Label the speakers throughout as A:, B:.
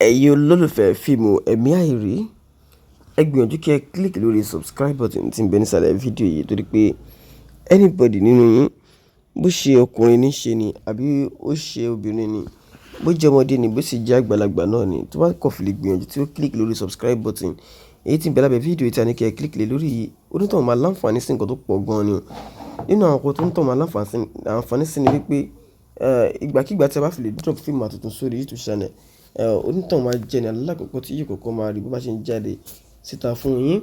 A: ẹ̀yin olólùfẹ́ fíìmù ẹ̀mí àìrí ẹ gbìyànjú kí ẹ click lórí subscribe button tí ń bẹ nísàlẹ̀ fídíò yìí torí pé anybody nínú yín bó ṣe ọkùnrin ní ṣe ni àbí ó ṣe obìnrin ni bó jẹ́ ọmọdé ni bó sì jẹ́ àgbàlagbà náà ni tó bá kọ̀ fi lè gbìyànjú tí ó click lórí subscribe button èyí tí ń bẹ lábẹ́ fídíò yìí tí Anike ẹ click lé lórí yìí onítọ̀hún máa láǹfààní sí nǹkan tó pọ̀ gan-an ni o nínú àwọn nǹkan tó ń tọ̀ máa láǹfààní sí ni wípé ìgbàkigbà tí a bá fi lè drop fíìmù àtúntún sórí YouTube channel onítọ̀hún máa jẹ́ ní alákọ̀ọ́kọ́ tí yóò kọ́kọ́ máa rí bó bá ṣe ń jáde síta fún yín.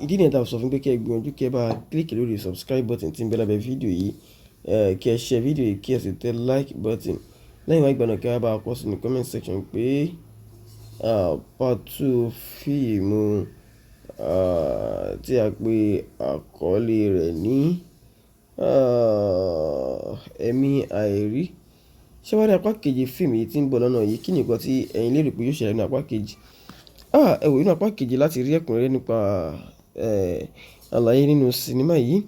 A: Ìdí nìyẹn tá a sọ fún pé kí ẹ gbìyànjú kí ẹ bá click lórí subscribe button tí ń bẹ lábẹ́ fídíò yìí kí ẹ share fídíò yìí kí ẹ sì tẹ like button lẹ́yìn wá ìgbà náà kí ẹ bá kọ sínú comment section pé part 2 fíìmù tí a pè àkọlé rẹ̀ ní ẹ̀mí àìrí. Ṣé wá rí apá kejì fíìmù yìí tí ń bọ̀ lọ́nà yìí kí ni nǹkan tí ẹ̀yin lérò pé yóò ṣẹlẹ̀ ní apá kejì? Ẹ wò nínú apá kejì láti rí ẹ̀kúnrẹ́rẹ́ nípa àlàyé nínú sinimá yìí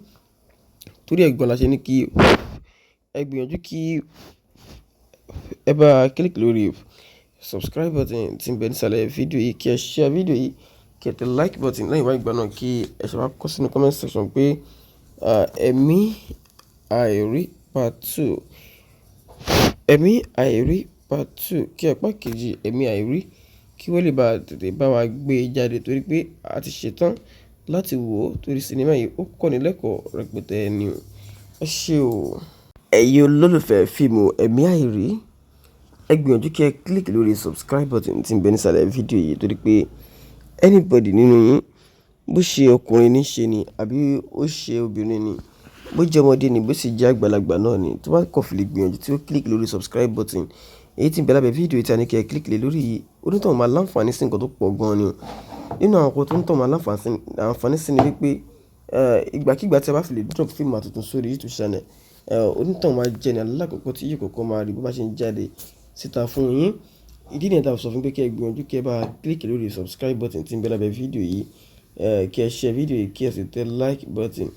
A: torí ẹ̀gbọ́n la ṣe ní kí ẹ gbìyànjú kí ẹ bá click lórí subscribe button tí ń bẹ nísàlẹ̀ fídíò yìí kí ẹ share fídíò yìí kí ẹ tẹ like button lẹ́yìn wá ìgbà náà kí ẹ ṣe wá kọ sínú comment section pé ẹ̀mí àìrí part 2 ẹ̀mí àìrí part 2 kí apá kejì ẹ̀mí àìrí kí wọ́n lè bá tètè bá wa gbé e jáde torí pé a ti ṣetán láti wò ó torí sinimá yìí ó kọ́ni lẹ́kọ̀ọ́ rẹpẹtẹ ni o. Ẹ ṣé o. ẹ̀yin olólùfẹ́ fíìmù ẹ̀mí àìrí ẹ gbìyànjú kí ẹ click lórí subscribe button tí ń bẹ nísàlẹ̀ fídíò yìí torí pé anybody nínú yín bó ṣe ọkùnrin ní ṣe ni àbí ó ṣe obìnrin ni bó jẹ́ ọmọdé ni bó sì jẹ́ àgbàlagbà náà ni tó bá kọ̀ fi lè gbìyànjú tí ó click lórí subscribe button èyí tí ń bẹ lábẹ́ fídíò yìí tí Anike ẹ click lé lórí yìí onítọ̀hún máa láǹfààní sí nǹkan tó pọ̀ gan-an ni o nínú àwọn nǹkan tó ń tọ̀ máa láǹfààní sí ni wípé ìgbàkigbà tí a bá fi lè drop fíìmù àtúntún sórí YouTube channel onítọ̀hún máa jẹ́ ní alákọ̀ọ́kọ́ tí yóò kọ́kọ́ máa rí bó bá ṣe ń jáde síta fún yín. Ìdí nìyẹn tá a sọ fún pé kí ẹ gbìyànjú kí ẹ bá click lórí subscribe button tí ń bẹ lábẹ́ fídíò yìí kí ẹ share fídíò yìí kí ẹ sì tẹ like button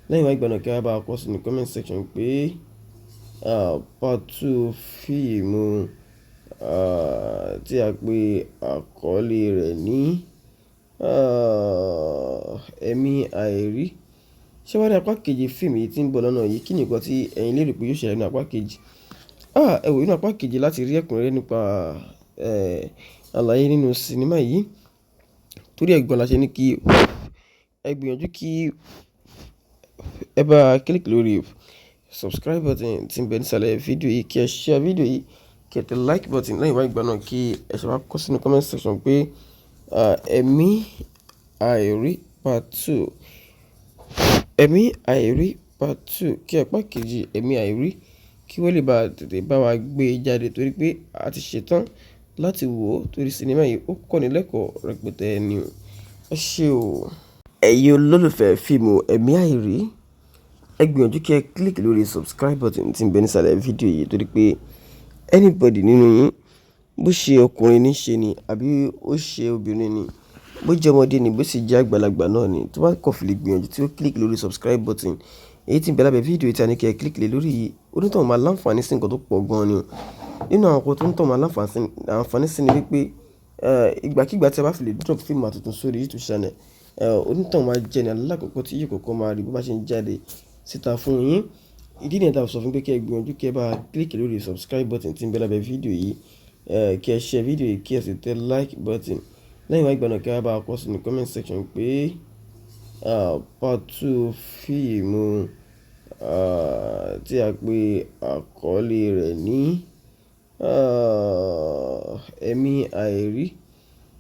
A: lẹ́yìn wá ìgbà náà kí ẹ bá kọ sínú comment section pé part 2 fíìmù tí a pè àkọlé rẹ̀ ní ẹ̀mí àìrí. Ṣé wá rí apá kejì fíìmù yìí tí ń bọ̀ lọ́nà yìí kí ni nǹkan tí ẹ̀yin lérò pé yóò ṣẹlẹ̀ ní apá kejì? Ẹ wò nínú apá kejì láti rí ẹ̀kúnrẹ́rẹ́ nípa àlàyé nínú sinimá yìí torí ẹ̀gbọ́n la ṣe ní kí ẹ gbìyànjú kí ẹ bá click lórí subscribe button tí ń bẹ nísàlẹ̀ fídíò yìí kí ẹ share fídíò yìí kí ẹ tẹ like button lẹ́yìn wá ìgbà náà kí ẹ ṣe wá kọ sínú comment section pé ẹ̀mí àìrí part 2 ẹ̀mí àìrí part 2 kí apá kejì ẹ̀mí àìrí kí wọ́n lè bá tètè bá wa gbé e jáde torí pé a ti ṣetán láti wò ó torí sinimá yìí ó kọ́ni lẹ́kọ̀ọ́ rẹpẹtẹ ni o. Ẹ ṣé o. ẹ̀yin olólùfẹ́ fíìmù ẹ̀mí àìrí ẹ gbìyànjú kí ẹ click lórí subscribe button tí ń bẹ nísàlẹ̀ fídíò yìí torí pé anybody nínú yín bó ṣe ọkùnrin ní ṣe ni àbí ó ṣe obìnrin ni bó jẹ́ ọmọdé ni bó sì jẹ́ àgbàlagbà náà ni tó bá kọ̀ fi lè gbìyànjú tí ó click lórí subscribe button èyí tí ń bẹ lábẹ́ fídíò yìí tí Anike ẹ click lé lórí yìí onítọ̀hún máa láǹfààní sí nǹkan tó pọ̀ gan-an ni o nínú àwọn nǹkan tó ń tọ̀ máa láǹfààní sí ni wípé ìgbàkigbà tí a bá fi lè drop fíìmù àtúntún sórí YouTube channel onítọ̀hún máa jẹ́ ní alákọ̀ọ́kọ́ tí yóò kọ́kọ́ máa rí bó bá ṣe ń jáde síta fún yín. Ìdí nìyẹn tá a sọ fún pé kí ẹ gbìyànjú kí ẹ bá click lórí subscribe button tí ń bẹ lábẹ́ fídíò yìí kí ẹ share fídíò yìí kí ẹ sì tẹ like button lẹ́yìn wá ìgbà náà kí ẹ bá kọ sínú comment section pé part 2 fíìmù tí a pè àkọlé rẹ̀ ní ẹ̀mí àìrí.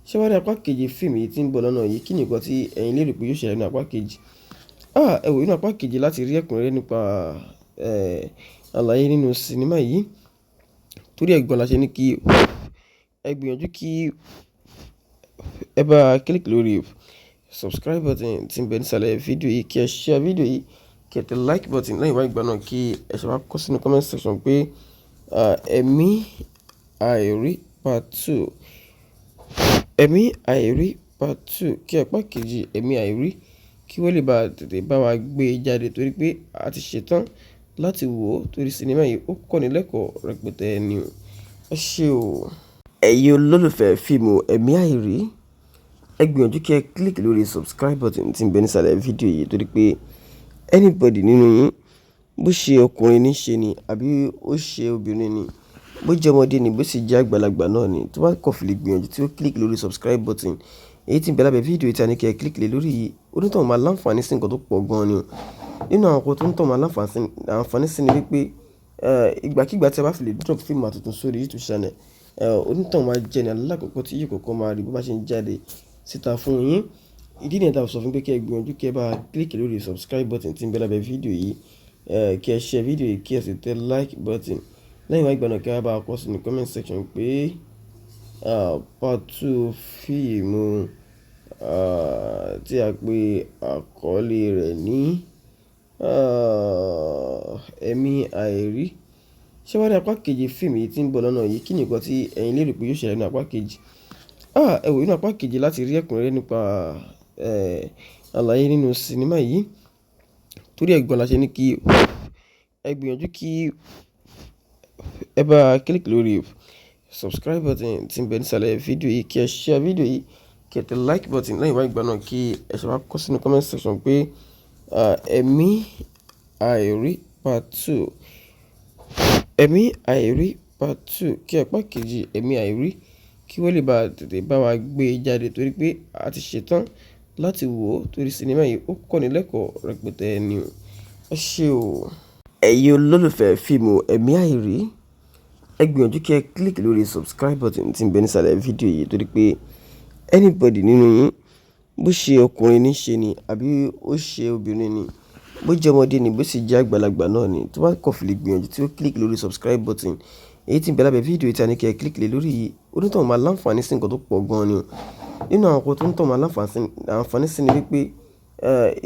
A: Ṣé wá rí apá kejì fíìmù yìí tí ń bọ̀ lọ́nà yìí kí ni nǹkan tí ẹ̀yin lérò pé yóò ṣẹlẹ̀ ní apá kejì? Ẹ wò nínú apá kejì láti rí ẹ̀kúnrẹ́rẹ́ nípa àlàyé nínú sinimá yìí torí ẹ̀gbọ́n la ṣe ní kí ẹ gbìyànjú kí ẹ bá click lórí subscribe button tí ń bẹ nísàlẹ̀ fídíò yìí kí ẹ share fídíò yìí kí ẹ tẹ like button lẹ́yìn wá ìgbà náà kí ẹ ṣe wá kọ sínú comment section pé ẹ̀mí àìrí part 2 ẹ̀mí àìrí part 2 kí apá kejì ẹ̀mí àìrí kí wọ́n lè bá tètè bá wa gbé e jáde torí pé a ti ṣetán láti wò ó torí sinimá yìí ó kọ́ni lẹ́kọ̀ọ́ rẹpẹtẹ ni o. Ẹ ṣé o. Ẹ̀yin olólùfẹ́ fíìmù ẹ̀mí àìrí, ẹ gbìyànjú kí ẹ click lórí subscribe button tí ń bẹ nísàlẹ̀ fídíò yìí torí pé anybody nínú yín, bó ṣe ọkùnrin ní ṣe ni àbí ó ṣe obìnrin ni, bó jẹ́ ọmọdé ni bó sì jẹ́ àgbàlagbà náà ni, tó bá kọ̀ fi lè gbìyànjú tí ó click lórí subscribe button èyí tí ń bẹ lábẹ́ fídíò yìí tí Anike ẹ click lé lórí yìí, onítọ̀hún máa láǹfààní sí nǹkan tó pọ̀ gan-an ni o. Nínú àwọn nǹkan tó ń tọ̀ máa láǹfààní sí ni wípé ìgbàkígbà tí a bá fi lè drop fíìmù àtúntò sórí YouTube channel, onítọ̀hún máa jẹ́ ní alákọ̀ọ́kọ́ tí yóò kọ́kọ́ máa rí bó bá ṣe ń jáde síta fún yín. Ìdí nìyẹn tá a sọ fún pé kí ẹ gbìyànjú kí ẹ bá click lórí subscribe button tí ń bẹ lábẹ́ fídíò yìí, kí ẹ share fídíò yìí kí ẹ sì tẹ like button. Lẹ́yìn wá ìgbà náà kí ẹ bá kọ sínú comment section pé part 2 fíìmù tí a pè àkọlé rẹ̀ ní ẹ̀mí àìrí. Ṣé wá rí apá kejì fíìmù yìí tí ń bọ̀ lọ́nà yìí? Kí ni nǹkan tí ẹ̀yin lérò pé yóò ṣẹlẹ̀ ní apá kejì? Ẹ wò nínú apá kejì láti rí ẹ̀kúnrẹ́rẹ́ nípa àlàyé nínú sinimá yìí. Torí ẹ̀gbọ́n la ṣe ní kí ẹ gbìyànjú kí ẹ bá click lórí subscribe button tí ń bẹ nísàlẹ̀ fídíò yìí, kí ẹ share fídíò yìí, kí ẹ tẹ like button. Lẹ́yìn wá ìgbà náà kí ẹ ṣe wá kọ sínú comment section pé ẹ̀mí àìrí part 2. Ẹ̀mí àìrí part 2 kí apá kejì ẹ̀mí àìrí kí wọ́n lè bá tètè bá wa gbé jáde torí pé a ti ṣetán láti wò ó torí sinimá yìí ó kọ́ni lẹ́kọ̀ọ́ rẹpẹtẹ ni o. Ẹ ṣé o. Ẹ̀yin olólùfẹ́ fíìmù ẹ̀mí àìrí, ẹ gbìyànjú kí ẹ click lórí subscribe button tí ń bẹ nísàlẹ̀ fídíò yìí torí pé anybody nínú yín, bó ṣe ọkùnrin ní ṣe ni àbí ó ṣe obìnrin ni, bó jẹ́ ọmọdé ni bó sì jẹ́ àgbàlagbà náà ni, tó bá kọ̀ fi lè gbìyànjú tí ó click lórí subscribe button èyí tí ń bẹ lábẹ́ fídíò yìí tí Anike ẹ click lé lórí yìí, onítọ̀hún máa láǹfààní sí nǹkan tó pọ̀ gan-an ni o. Nínú àwọn nǹkan tó ń tọ̀ máa láǹfààní sí ni wípé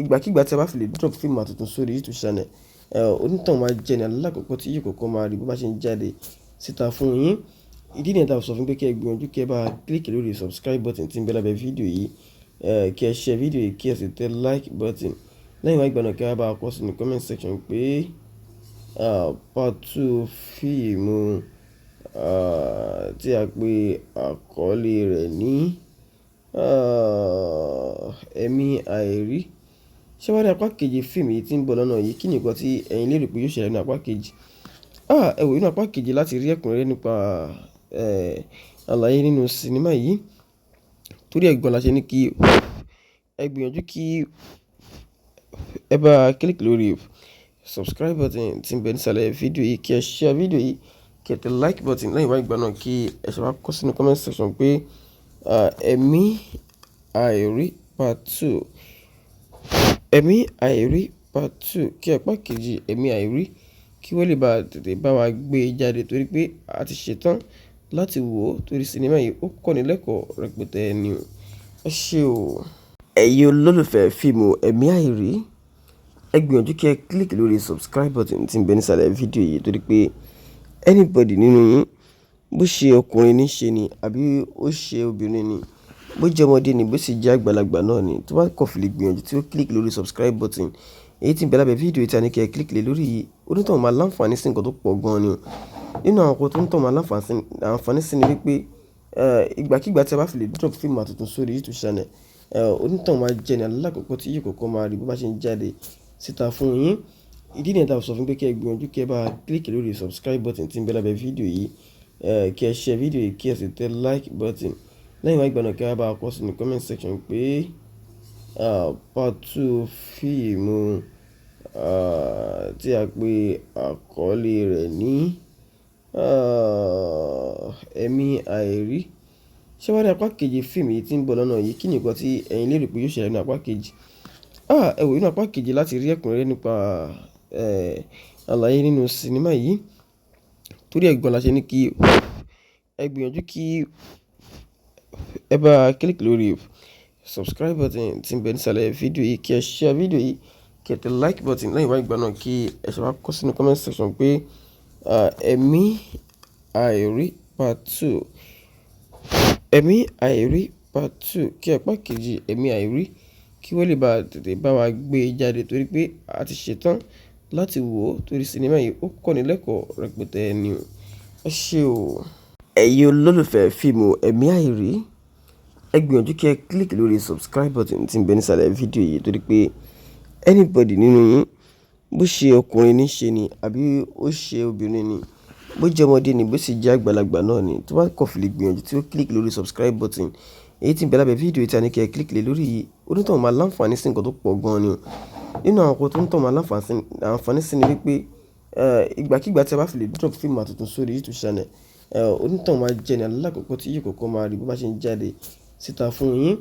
A: ìgbàkígbà tí a bá fi lè drop fíìmù àtúntò sórí YouTube channel, onítọ̀hún máa jẹ́ ní alákọ̀ọ́kọ́ tí yóò kọ́kọ́ máa rí bó bá ṣe ń jáde síta fún yín. Ìdí nìyẹn tá a sọ fún pé kí ẹ gbìyànjú kí ẹ bá click lórí subscribe button tí ń bẹ lábẹ́ fídíò yìí, kí ẹ share fídíò yìí kí ẹ sì tẹ like button. Lẹ́yìn wá ìgbà náà kí ẹ bá kọ sínú comment section pé part 2 fíìmù tí a pè àkọlé rẹ̀ ní ẹ̀mí àìrí. Ṣé wá rí apá kejì fíìmù yìí tí ń bọ̀ lọ́nà yìí? Kí ni nǹkan tí ẹ̀yin lérò pé yóò ṣẹlẹ̀ ní apá kejì? Ẹ wò nínú apá kejì láti rí ẹ̀kúnrẹ́rẹ́ nípa àlàyé nínú sinimá yìí. Torí ẹ̀gbọ́n la ṣe ní kí ẹ gbìyànjú kí ẹ bá click lórí subscribe button tí ń bẹ nísàlẹ̀ fídíò yìí, kí ẹ share fídíò yìí, kí ẹ tẹ like button. Lẹ́yìn wá ìgbà náà kí ẹ ṣe wá kọ sínú comment section pé ẹ̀mí àìrí part 2. Ẹ̀mí àìrí part 2 kí apá kejì ẹ̀mí àìrí kí wọ́n lè bá tètè bá wa gbé jáde torí pé a ti ṣetán láti wò ó torí sinimá yìí ó kọ́ni lẹ́kọ̀ọ́ rẹpẹtẹ ni o. Ẹ ṣé o. Ẹ̀yin olólùfẹ́ fíìmù ẹ̀mí àìrí, ẹ gbìyànjú kí ẹ click lórí subscribe button tí ń bẹ nísàlẹ̀ fídíò yìí torí pé anybody nínú yín, bó ṣe ọkùnrin ní ṣe ni àbí ó ṣe obìnrin ni, bó jẹ́ ọmọdé ni bó sì jẹ́ àgbàlagbà náà ni, tó bá kọ̀ fi lè gbìyànjú tí ó click lórí subscribe button èyí tí ń bẹ lábẹ́ fídíò yìí tí Anike ẹ click lé lórí yìí, onítọ̀hún máa láǹfààní sí nǹkan tó pọ̀ gan-an ni o. Nínú àwọn nǹkan tó ń tọ̀ máa láǹfààní sí ni wípé ìgbàkígbà tí a bá fi lè drop fíìmù àtúntò sórí YouTube channel, onítọ̀hún máa jẹ́ ní alákọ̀ọ́kọ́ tí yóò kọ́kọ́ máa rí bó bá ṣe ń jáde síta fún yín. Ìdí nìyẹn tá a sọ fún pé kí ẹ gbìyànjú kí ẹ bá click lórí subscribe button tí ń bẹ lábẹ́ fídíò yìí, kí ẹ share fídíò yìí kí ẹ sì tẹ like button. Lẹ́yìn wá ìgbà náà kí ẹ bá kọ sínú comment section pé part 2 fíìmù tí a pè àkọlé rẹ̀ ní ẹ̀mí àìrí. Ṣé wá rí apá kejì fíìmù yìí tí ń bọ̀ lọ́nà yìí? Kí ni nǹkan tí ẹ̀yin lérò pé yóò ṣẹlẹ̀ ní apá kejì? Ẹ wò nínú apá kejì láti rí ẹ̀kúnrẹ́rẹ́ nípa àlàyé nínú sinimá yìí. Torí ẹ̀gbọ́n la ṣe ní kí ẹ gbìyànjú kí ẹ bá click lórí subscribe button tí ń bẹ nísàlẹ̀ fídíò yìí, kí ẹ share fídíò yìí, kí ẹ tẹ like button. Lẹ́yìn wá ìgbà náà kí ẹ ṣe wá kọ sínú comment section pé ẹ̀mí àìrí part 2. Ẹ̀mí àìrí part 2 kí apá kejì ẹ̀mí àìrí kí wọ́n lè bá tètè bá wa gbé jáde torí pé a ti ṣetán láti wò ó torí sinimá yìí ó kọ́ni lẹ́kọ̀ọ́ rẹpẹtẹ ni o. Ẹ ṣé o. Ẹ̀yin olólùfẹ́ fíìmù ẹ̀mí àìrí, ẹ gbìyànjú kí ẹ click lórí subscribe button tí ń bẹ nísàlẹ̀ fídíò yìí torí pé anybody nínú yín, bó ṣe ọkùnrin ní ṣe ni àbí ó ṣe obìnrin ni, bó jẹ́ ọmọdé ni bó sì jẹ́ àgbàlagbà náà ni, tó bá kọ̀ fi lè gbìyànjú tí ó click lórí subscribe button èyí tí ń bẹ lábẹ́ fídíò yìí tí Anike ẹ click lé lórí yìí, onítọ̀hún máa láǹfààní sí nǹkan tó pọ̀ gan-an ni o. Nínú àwọn nǹkan tó ń tọ̀ máa láǹfààní sí ni wípé ìgbàkígbà tí a bá fi lè drop fíìmù àtúntún sórí YouTube channel, onítọ̀hún máa jẹ́ ní alákọ̀ọ́kọ́ tí yóò kọ́kọ́ máa rí bó bá ṣe ń jáde síta fún yín.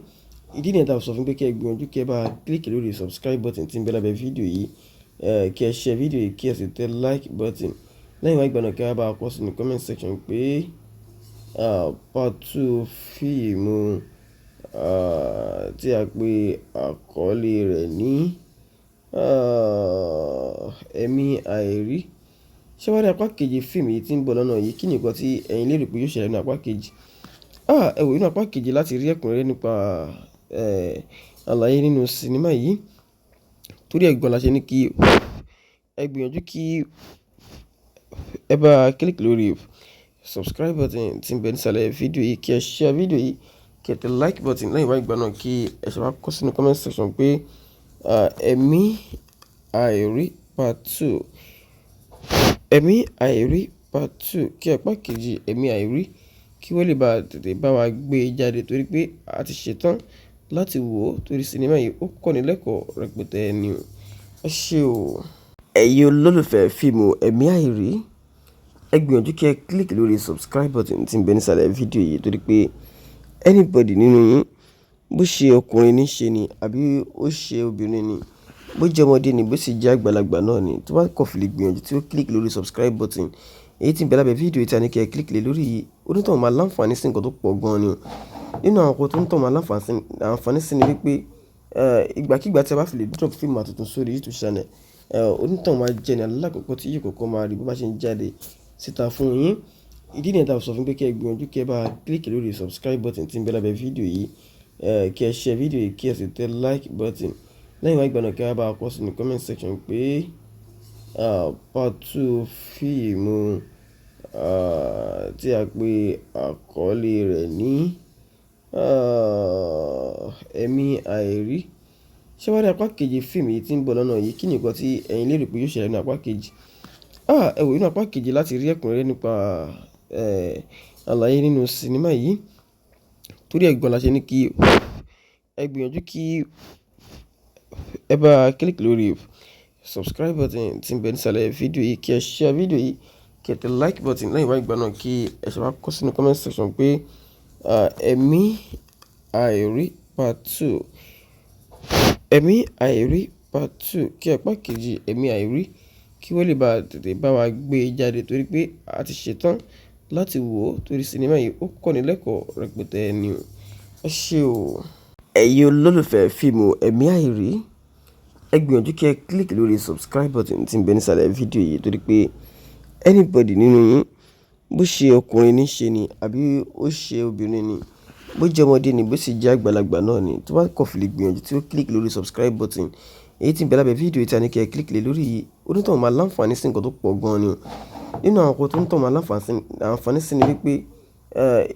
A: Ìdí nìyẹn tá a sọ fún pé kí ẹ gbìyànjú kí ẹ bá click lórí subscribe button tí ń bẹ lábẹ́ fídíò yìí, kí ẹ share fídíò yìí kí ẹ sì tẹ like button. Lẹ́yìn wá ìgbà náà kí ẹ bá kọ sínú comment section pé part 2 fíìmù tí a pè àkọlé rẹ̀ ní ẹ̀mí àìrí. Ṣé wá rí apá kejì fíìmù yìí tí ń bọ̀ lọ́nà yìí, kí ni nǹkan tí ẹ̀yin lérò pé yóò ṣẹlẹ̀ ní apá kejì? Ẹ wò nínú apá kejì láti rí ẹ̀kúnrẹ́rẹ́ nípa àlàyé nínú sinimá yìí. Torí ẹ̀gbọ́n la ṣe ní kí ẹ gbìyànjú kí ẹ bá click lórí subscribe button tí ń bẹ nísàlẹ̀ fídíò yìí, kí ẹ share fídíò yìí kí ẹ tẹ like button. Lẹ́yìn wá ìgbà náà kí ẹ ṣe wá kọ sínú comment section pé ẹ̀mí àìrí part 2, ẹ̀mí àìrí part 2, kí apá kejì ẹ̀mí àìrí kí wọ́n lè bá tètè bá wa gbé e jáde torí pé a ti ṣetán láti wò ó torí sinimá yìí ó kọ́ni lẹ́kọ̀ọ́ rẹpẹtẹ ni o. Ẹ ṣé o. Ẹ̀yin olólùfẹ́ fíìmù ẹ̀mí àìrí, ẹ gbìyànjú kí ẹ click lórí subscribe button tí ń bẹ nísàlẹ̀ fídíò yìí torí pé anybody nínú yín, bó ṣe ọkùnrin ní ṣe ni àbí ó ṣe obìnrin ni, bó jẹ́ ọmọdé ni bó sì jẹ́ àgbàlagbà náà ni, tó bá kọ̀ fi lè gbìyànjú tí ó click lórí subscribe button èyí tí ń bẹ lábẹ́ fídíò yìí tí Anike ẹ click lé lórí yìí, onítọ̀hún máa láǹfààní sí nǹkan tó pọ̀ gan-an ni o. Nínú àwọn nǹkan tó ń tọ̀ máa láǹfààní sí ni wípé ìgbàkígbà tí a bá fi lè drop fíìmù àtúntún sórí YouTube channel, onítọ̀hún máa jẹ́ ní alákọ̀ọ́kọ́ tí yóò kọ́kọ́ máa rí bó bá ṣe ń jáde síta fún yín. Ìdí nìyẹn tá a sọ fún pé kí ẹ gbìyànjú kí ẹ bá click lórí subscribe button tí ń bẹ lábẹ́ fídíò yìí, kí ẹ share fídíò yìí kí ẹ sì tẹ like button. Lẹ́yìn wá ìgbà náà kí ẹ bá kọ sínú comment section pé part 2 fíìmù tí a pè àkọlé rẹ̀ ní ẹ̀mí àìrí. Ṣé wá rí apá kejì fíìmù yìí tí ń bọ̀ lọ́nà yìí, kí ni nǹkan tí ẹ̀yin lérò pé yóò ṣẹlẹ̀ ní apá kejì? Ẹ wò nínú apá kejì láti rí ẹ̀kúnrẹ́rẹ́ nípa àlàyé nínú sinimá yìí. Torí ẹ̀gbọ́n la ṣe ní kí ẹ gbìyànjú kí ẹ bá click lórí subscribe button tí ń bẹ nísàlẹ̀ fídíò yìí, kí ẹ share fídíò yìí kí ẹ tẹ like button. Lẹ́yìn wá ìgbà náà kí ẹ ṣe wá kọ sínú comment section pé ẹ̀mí àìrí part 2, ẹ̀mí àìrí part 2, kí apá kejì ẹ̀mí àìrí kí wọ́n lè bá tètè bá wa gbé e jáde torí pé a ti ṣetán láti wò ó torí sinimá yìí ó kọ́ni lẹ́kọ̀ọ́ rẹpẹtẹ ni o. Ẹ ṣé o. Ẹ̀yin olólùfẹ́ fíìmù ẹ̀mí àìrí, ẹ gbìyànjú kí ẹ click lórí subscribe button tí ń bẹ nísàlẹ̀ fídíò yìí torí pé anybody nínú yín, bó ṣe ọkùnrin ní ṣe ni àbí ó ṣe obìnrin ni, bó jẹ́ ọmọdé ni bó sì jẹ́ àgbàlagbà náà ni, tó bá kọ̀ fi lè gbìyànjú tí ó click lórí subscribe button èyí tí ń bẹ lábẹ́ fídíò yìí tí Anike ẹ click lé lórí yìí, onítọ̀hún máa láǹfààní sí nǹkan tó pọ̀ gan-an ni o. Nínú àwọn nǹkan tó ń tọ̀ máa láǹfààní sí ni wípé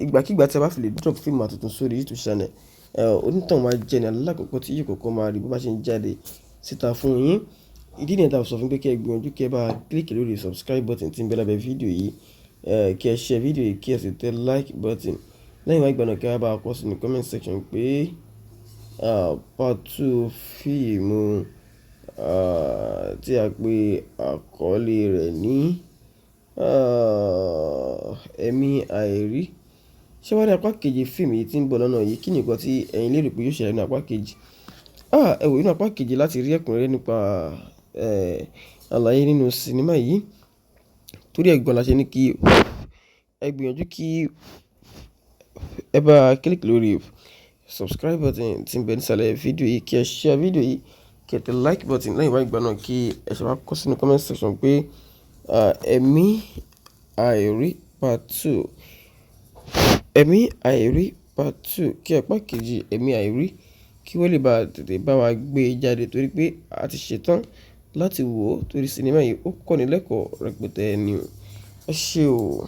A: ìgbàkígbà tí a bá fi lè drop fíìmù àtúntún sórí YouTube channel, onítọ̀hún máa jẹ́ ní alákọ̀ọ́kọ́ tí yóò kọ́kọ́ máa rí bó bá ṣe ń jáde síta fún yín. Ìdí nìyẹn tá a sọ fún pé kí ẹ gbìyànjú kí ẹ bá click lórí subscribe button tí ń bẹ lábẹ́ fídíò yìí, kí ẹ share fídíò yìí kí ẹ sì tẹ like button. Lẹ́yìn wá ìgbà náà kí ẹ bá kọ sínú comment section pé part 2 fíìmù tí a pè àkọlé rẹ̀ ní ẹ̀mí àìrí. Ṣé wá rí apá kejì fíìmù yìí tí ń bọ̀ lọ́nà yìí, kí ni nǹkan tí ẹ̀yin lérò pé yóò ṣẹlẹ̀ ní apá kejì? Ẹ wò nínú apá kejì láti rí ẹ̀kúnrẹ́rẹ́ nípa àlàyé nínú sinimá yìí. Torí ẹ̀gbọ́n la ṣe ní kí ẹ gbìyànjú kí ẹ bá click lórí subscribe button tí ń bẹ nísàlẹ̀ fídíò yìí, kí ẹ share fídíò yìí kí ẹ tẹ like button. Lẹ́yìn wá ìgbà náà kí ẹ ṣe wá kọ sínú comment section pé ẹ̀mí àìrí part 2, ẹ̀mí àìrí part 2, kí apá kejì ẹ̀mí àìrí kí wọ́n lè bá tètè bá wa gbé e jáde torí pé a ti ṣetán láti wò ó torí sinimá yìí ó kọ́ni lẹ́kọ̀ọ́ rẹpẹtẹ ni o. Ẹ ṣé o.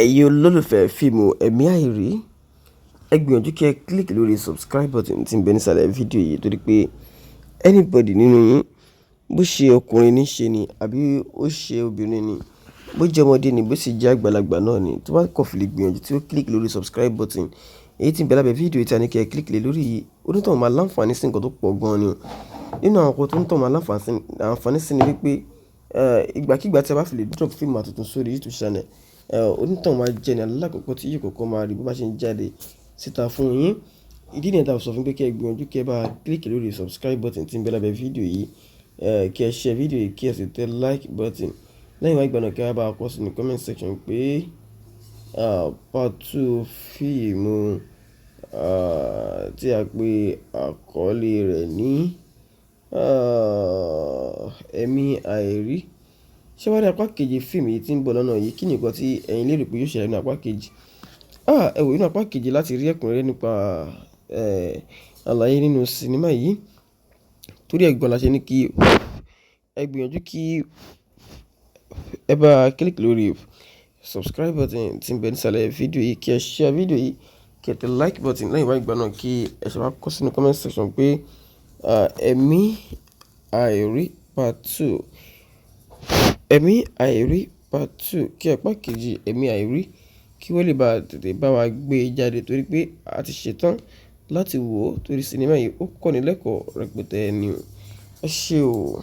A: Ẹ̀yin olólùfẹ́ fíìmù ẹ̀mí àìrí, ẹ gbìyànjú kí ẹ click lórí subscribe button tí ń bẹ nísàlẹ̀ fídíò yìí torí pé anybody nínú yín, bó ṣe ọkùnrin ní ṣe ni àbí ó ṣe obìnrin ni, bó jẹ́ ọmọdé ni, bó sì jẹ́ àgbàlagbà náà ni, tó bá kọ̀ fi lè gbìyànjú tí ó click lórí subscribe button èyí tí ń bẹ lábẹ́ fídíò yìí tí Anike ẹ click lé lórí yìí, onítọ̀hún máa láǹfààní sí nǹkan tó pọ̀ gan-an ni o. Nínú àwọn nǹkan tó ń tọ̀ máa láǹfààní sí ni wípé ìgbàkígbà tí a bá fi lè drop fíìmù àtúntò sórí YouTube channel, onítọ̀hún máa jẹ́ ní alákọ̀ọ́kọ́ tí yóò kọ́kọ́ máa rí bó bá ṣe ń jáde síta fún yín. Ìdí nìyẹn tá a sọ fún pé kí ẹ gbìyànjú kí ẹ bá click lórí subscribe button tí ń bẹ lábẹ́ fídíò yìí, kí ẹ share fídíò yìí, kí ẹ sì tẹ like button. Lẹ́yìn wá ìgbà náà kí ẹ bá kọ sínú comment section pé part 2 fíìmù tí a pè àkọlé rẹ̀ ní ẹ̀mí àìrí. Ṣé wá rí apá kejì fíìmù yìí tí ń bọ̀ lọ́nà yìí? Kí ni nǹkan tí ẹ̀yin lérò pé yóò ṣẹlẹ̀ ní apá kejì? Ẹ wò nínú apá kejì láti rí ẹ̀kúnrẹ́rẹ́ nípa àlàyé nínú sinimá yìí. Torí ẹ̀ gan la ṣe ní kí ẹ gbìyànjú kí ẹ bá click lórí subscribe button tí ń bẹ nísàlẹ̀ fídíò yìí, kí ẹ share fídíò yìí, kí ẹ tẹ like button. Lẹ́yìn wá ìgbà náà kí ẹ ṣe wá kọ sínú comment section pé ẹ̀mí àìrí part 2. Ẹ̀mí àìrí part 2, kí apá kejì ẹ̀mí àìrí kí wọ́n lè bá tètè bá wa gbé jáde torí pé a ti ṣetán láti wò ó torí sinimá yìí ó kọ́ni lẹ́kọ̀ọ́ rẹpẹtẹ ni o. Ẹ ṣé o.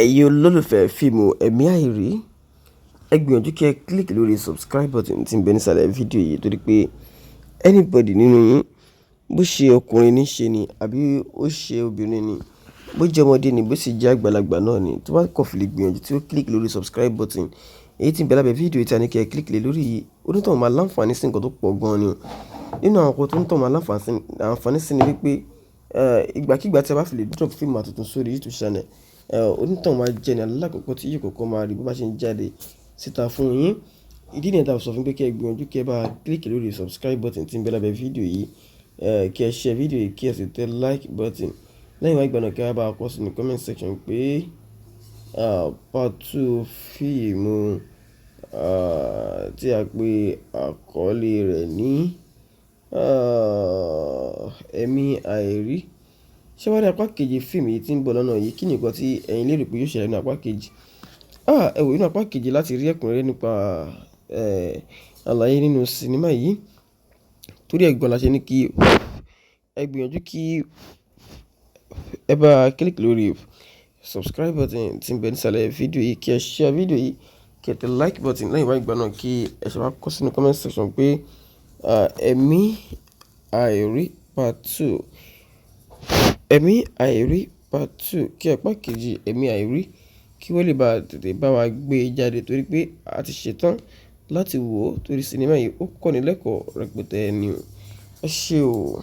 A: Ẹ̀yin olólùfẹ́ fíìmù ẹ̀mí àìrí, ẹ gbìyànjú kí ẹ click lórí subscribe button tí ń bẹ nísàlẹ̀ fídíò yìí torí pé anybody nínú yín, bó ṣe ọkùnrin ní ṣe ni àbí ó ṣe obìnrin ni, bó jẹ́ ọmọdé ni, bó sì jẹ́ àgbàlagbà náà ni, tó bá kọ̀ fi lè gbìyànjú tí ó click lórí subscribe button èyí tí ń bẹ lábẹ́ fídíò yìí tí Anike ẹ click lé lórí yìí, onítọ̀hún máa láǹfààní sí nǹkan tó pọ̀ gan-an ni o. Nínú àwọn nǹkan tó ń tọ̀ máa láǹfààní sí ni wípé ìgbàkígbà tí a bá fi lè drop fíìmù àtúntò sórí YouTube channel, onítọ̀hún máa jẹ́ ní alákọ̀ọ́kọ́ tí yóò kọ́kọ́ máa rí bó bá ṣe ń jáde síta fún yín. Ìdí nìyẹn tá a sọ fún pé kí ẹ gbìyànjú kí ẹ bá click lórí subscribe button tí ń bẹ lábẹ́ fídíò yìí, kí ẹ share fídíò yìí, kí ẹ sì tẹ like button. Lẹ́yìn wá ìgbà náà kí ẹ bá kọ sínú comment section pé part 2 fíìmù tí a pè àkọlé rẹ̀ ní ẹ̀mí àìrí. Ṣé wá rí apá kejì fíìmù yìí tí ń bọ̀ lọ́nà yìí? Kí ni nǹkan tí ẹ̀yin lérò pé yóò ṣẹlẹ̀ ní apá kejì? Ẹ wò nínú apá kejì láti rí ẹ̀kúnrẹ́rẹ́ nípa àlàyé nínú sinimá yìí. Torí ẹ̀ gan la ṣe ní kí ẹ gbìyànjú kí ẹ bá click lórí subscribe button tí ń bẹ nísàlẹ̀ fídíò yìí, kí ẹ share fídíò yìí, kí ẹ tẹ like button. Lẹ́yìn wá ìgbà náà kí ẹ ṣe wá kọ sínú comment section pé ẹ̀mí àìrí part 2. Ẹ̀mí àìrí part 2, kí apá kejì ẹ̀mí àìrí kí wọ́n lè bá tètè bá wa gbé e jáde torí pé a ti ṣetán láti wò ó torí sinimá yìí ó kọ́ni lẹ́kọ̀ọ́ rẹpẹtẹ ni o. Ẹ ṣé o.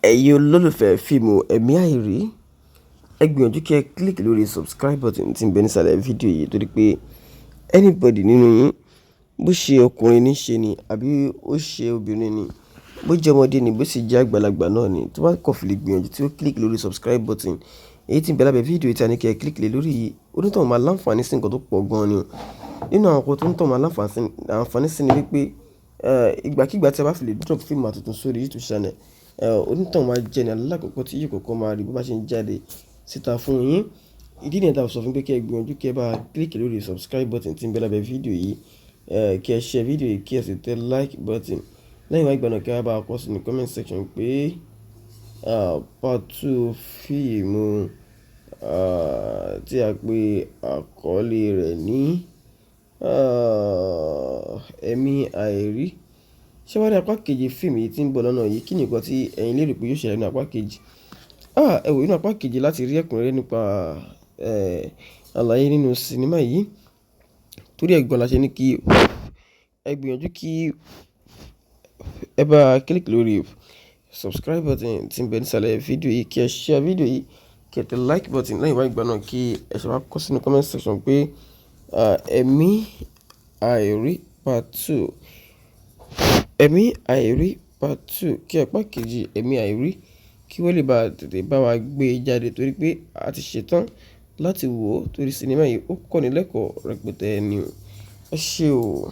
A: Ẹ̀yin olólùfẹ́ fíìmù ẹ̀mí àìrí, ẹ gbìyànjú kí ẹ click lórí subscribe button tí ń bẹ nísàlẹ̀ fídíò yìí torí pé anybody nínú yín, bó ṣe ọkùnrin ní ṣe ni àbí ó ṣe obìnrin ni, bó jẹ́ ọmọdé ni, bó sì jẹ́ àgbàlagbà náà ni, tó bá kọ̀ fi lè gbìyànjú tí ó click lórí subscribe button èyí tí ń bẹ lábẹ́ fídíò yìí tí Anike ẹ click lé lórí yìí, onítọ̀hún máa láǹfààní sí nǹkan tó pọ̀ gan-an ni o. Nínú àwọn nǹkan tó ń tọ̀ máa láǹfààní sí ni wípé ìgbàkígbà tí a bá fi lè drop fíìmù àtúntò sórí YouTube channel, onítọ̀hún máa jẹ́ ní alákọ̀ọ́kọ́ tí yóò kọ́kọ́ máa rí bó bá ṣe ń jáde síta fún yín. Ìdí nìyẹn tá a sọ fún pé kí ẹ gbìyànjú kí ẹ bá click lórí subscribe button tí ń bẹ lábẹ́ fídíò yìí, kí ẹ share fídíò yìí, kí ẹ sì tẹ like button. Lẹ́yìn wá ìgbà náà kí ẹ bá kọ sínú comment section pé part 2 fíìmù tí a pè àkọlé rẹ̀ ní ẹ̀mí àìrí. Ṣé wá rí apá kejì fíìmù yìí tí ń bọ̀ lọ́nà yìí? Kí ni nǹkan tí ẹ̀yin lérò pé yóò ṣẹlẹ̀ ní apá kejì? Ẹ wò nínú apá kejì láti rí ẹ̀kúnrẹ́rẹ́ nípa àlàyé nínú sinimá yìí. Torí ẹ̀ gan la ṣe ní kí ẹ gbìyànjú kí ẹ bá click lórí subscribe button tí ń bẹ nísàlẹ̀ fídíò yìí, kí ẹ share fídíò yìí, kí ẹ tẹ like button. Lẹ́yìn wá ìgbà náà kí ẹ ṣe wá kọ sínú comment section pé ẹ̀mí àìrí part 2. Ẹ̀mí àìrí part 2, kí apá kejì ẹ̀mí àìrí kí wọ́n lè bá tètè bá wa gbé jáde torí pé a ti ṣetán láti wò ó torí sinimá yìí ó kọ́ni lẹ́kọ̀ọ́ rẹpẹtẹ ni o. Ẹ ṣé o.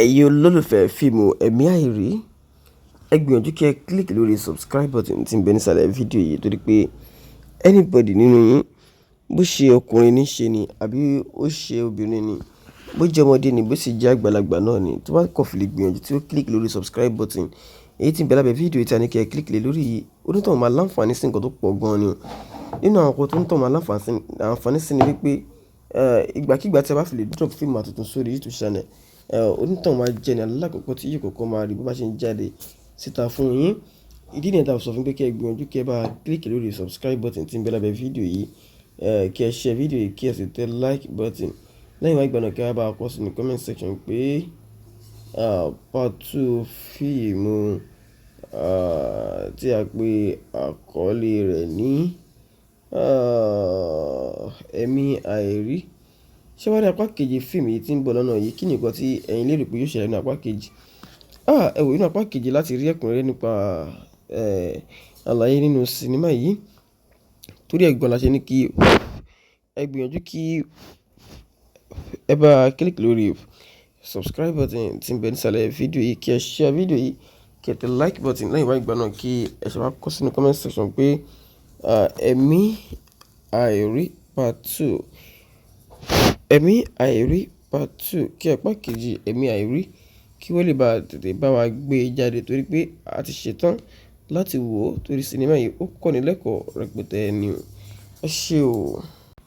A: Ẹ̀yin olólùfẹ́ fíìmù ẹ̀mí àìrí, ẹ gbìyànjú kí ẹ click lórí subscribe button tí ń bẹ nísàlẹ̀ fídíò yìí torí pé anybody nínú yín, bó ṣe ọkùnrin ní ṣe ni àbí ó ṣe obìnrin ni, bó jẹ́ ọmọdé ni, bó sì jẹ́ àgbàlagbà náà ni, tó bá kàn fi lè gbìyànjú tí ó click lórí subscribe button èyí tí ń bẹ lábẹ́ fídíò yìí tí a ní kí ẹ click lé lórí yìí, onítọ̀hún máa láǹfààní sí nǹkan tó pọ̀ gan-an ni o. Nínú àwọn nǹkan tó ń tọ̀ máa láǹfààní sí ni wípé ìgbàkígbà tí a bá fi lè drop fíìmù àtúntò sórí YouTube channel, onítọ̀hún máa jẹ́ ní alákọ̀ọ́kọ́ tí yóò kọ́kọ́ máa rí bó bá ṣe ń jáde síta fún yín. Ìdí nìyẹn tá a sọ fún pé kí ẹ gbìyànjú kí ẹ bá click lórí subscribe button tí ń bẹ lábẹ́ fídíò yìí, kí ẹ share fídíò yìí, kí ẹ sì tẹ like button. Lẹ́yìn wá ìgbà náà kí ẹ bá kọ sínú comment section pé part 2 fíìmù tí a pè àkọlé rẹ̀ ní ẹ̀mí àìrí. Ṣé wá rí apá kejì fíìmù yìí tí ń bọ̀ lọ́nà yìí? Kí ni nǹkan tí ẹ̀yin lérò pé yóò ṣẹlẹ̀ ní apá kejì? Ẹ wò nínú apá kejì láti rí ẹ̀kúnrẹ́rẹ́ nípa àlàyé nínú sinimá yìí. Torí ẹ̀ gan la ṣe ní kí ẹ gbìyànjú kí ẹ bá click lórí subscribe button tí ń bẹ nísàlẹ̀ fídíò yìí, kí ẹ share fídíò yìí, kí ẹ tẹ like button. Lẹ́yìn wá ìgbà náà kí ẹ ṣe wá kọ sínú comment section pé ẹ̀mí àìrí part 2. Ẹ̀mí àìrí part 2, kí apá kejì ẹ̀mí àìrí kí wọ́n lè bá tètè bá wa gbé jáde torí pé a ti ṣetán láti wò ó torí sinimá yìí ó kọ́ni lẹ́kọ̀ọ́ rẹpẹtẹ ni o. Ẹ ṣé o.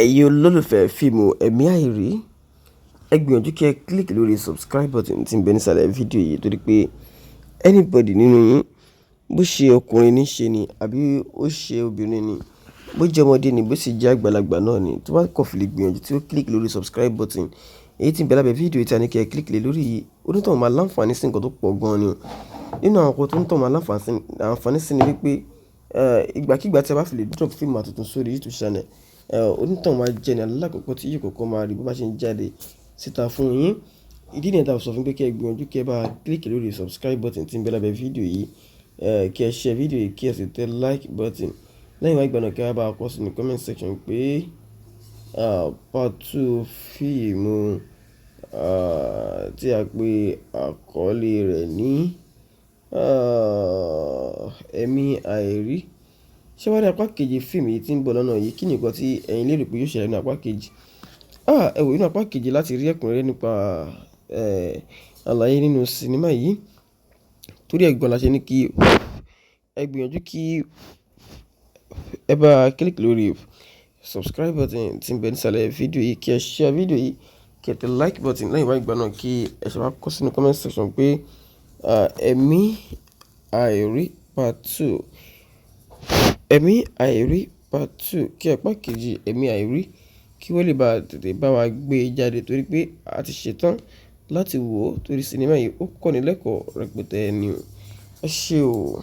A: Ẹ̀yin olólùfẹ́ fíìmù ẹ̀mí àìrí, ẹ gbìyànjú kí ẹ click lórí subscribe button tí ń bẹ nísàlẹ̀ fídíò yìí torí pé anybody nínú yín, bó ṣe ọkùnrin ní ṣe ni àbí ó ṣe obìnrin ni, bó jẹ́ ọmọdé ni, bó sì jẹ́ àgbàlagbà náà ni, tó bá kọ̀ fi lè gbìyànjú tí ó click lórí subscribe button èyí tí ń bẹ lábẹ́ fídíò yìí tí Anike ẹ click lé lórí yìí, onítọ̀hún máa láǹfààní sí nǹkan tó pọ̀ gan-an ni o. Nínú àwọn nǹkan tó ń tọ̀ máa láǹfààní sí ni wípé ìgbàkígbà tí a bá fi lè drop fíìmù àtúntò sórí YouTube channel, onítọ̀hún máa jẹ́ ní alákọ̀ọ́kọ́ tí yóò kọ́kọ́ máa rí bó bá ṣe ń jáde síta fún yín. Ìdí nìyẹn tá a sọ fún pé kí ẹ gbìyànjú kí ẹ bá click lórí subscribe button tí ń bẹ lábẹ́ fídíò yìí, kí ẹ share fídíò yìí, kí ẹ sì tẹ like button. Lẹ́yìn wá ìgbà náà kí ẹ bá kọ sínú comment section pé part 2 fíìmù tí a pè àkọlé rẹ̀ ní ẹ̀mí àìrí. Ṣé wá rí apá kejì fíìmù yìí tí ń bọ̀ lọ́nà yìí? Kí ni nǹkan tí ẹ̀yin lérò pé yóò ṣẹlẹ̀ ní apá kejì? Ẹ wò nínú apá kejì láti rí ẹ̀kúnrẹ́rẹ́ nípa àlàyé nínú sinimá yìí. Torí ẹ̀ gan la ṣe ní kí ẹ gbìyànjú kí ẹ bá click lórí subscribe button tí ń bẹ nísàlẹ̀ fídíò yìí, kí ẹ share fídíò yìí, kí ẹ tẹ like button. Lẹ́yìn wá ìgbà náà kí ẹ ṣe wá kọ sínú comment section pé ẹ̀mí àìrí part 2. Ẹ̀mí àìrí part 2, kí apá kejì ẹ̀mí àìrí kí wọ́n lè bá tètè bá wa gbé jáde torí pé a ti ṣetán láti wò ó torí sinimá yìí ó kọ́ni lẹ́kọ̀ọ́ rẹpẹtẹ ni o. Ẹ ṣé o.